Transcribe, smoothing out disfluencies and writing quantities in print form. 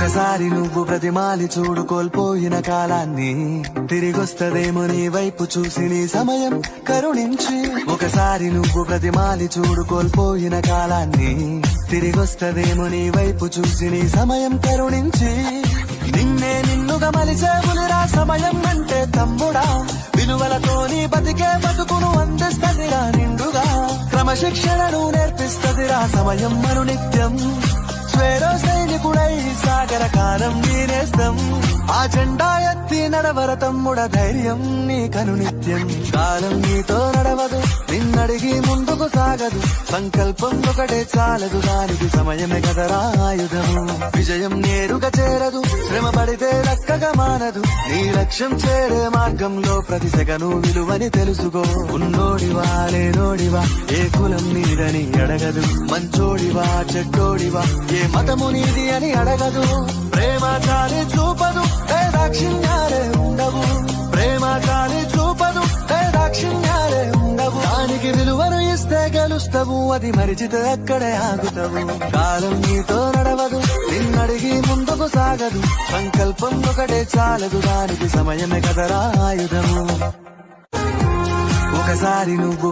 ఒకసారి నువ్వు ప్రతిమాలి చూడు కోల్పోయిన కాలాన్ని, తిరిగొస్తదేమో నీ వైపు చూసి నీ సమయం కరుణించి. ఒకసారి నువ్వు ప్రతిమాలి చూడు కోల్పోయిన కాలాన్ని, తిరిగొస్తదేమో నీ వైపు చూసి నీ సమయం కరుణించి. నిన్నే నిన్నుగా మలిసేవులిరా సమయం అంటే తమ్ముడా, విలువలతో నీ బతికే బతుకును అందిస్తదిరా నిండుగా. క్రమశిక్షణను నేర్పిస్తదిరా సమయం మను నిత్యం. స్వేరో సైనికుడై సాగర కాలం నీనేస్తం, ఆ జెండా ఎత్తి నడవర తమ్ముడ ధైర్యం నీకను నిత్యం. కాలం నీతో నడవదు, నిన్నడిగి ముందుకు సాగదు, సంకల్పం ఒకటే చాలదు, దానికి సమయమే కదరా ఆయుధము. విజయం నేరుగా చేరదు, శ్రమ పడితే లక్కగా మానదు, నీ లక్ష్యం చేరే మార్గంలో ప్రతి సెగను విలువని తెలుసుకో. ఉన్నోడివా లేనోడివా ఏ కులం నీదని అడగదు, మంచోడివా చెడ్డోడివా ఏ మతము నీది అని అడగదు. ప్రేమ చాలి చూపదు దాక్షిణ్యాలే ఉండవు, ప్రేమ చాలి చూపదు దాక్షిణ్యాలే ఉండవు. దానికి విలువను ఇస్తే గెలుస్తావు, అది మరిచితే అక్కడే ఆగుతావు. కాలం నీతో నడవదు, నిన్నడిగి ముందుకు సాగదు, సంకల్పం ఒకటే చాలదు, దానికి సమయమే కదరా ఆయుధము. ఒకసారి నువ్వు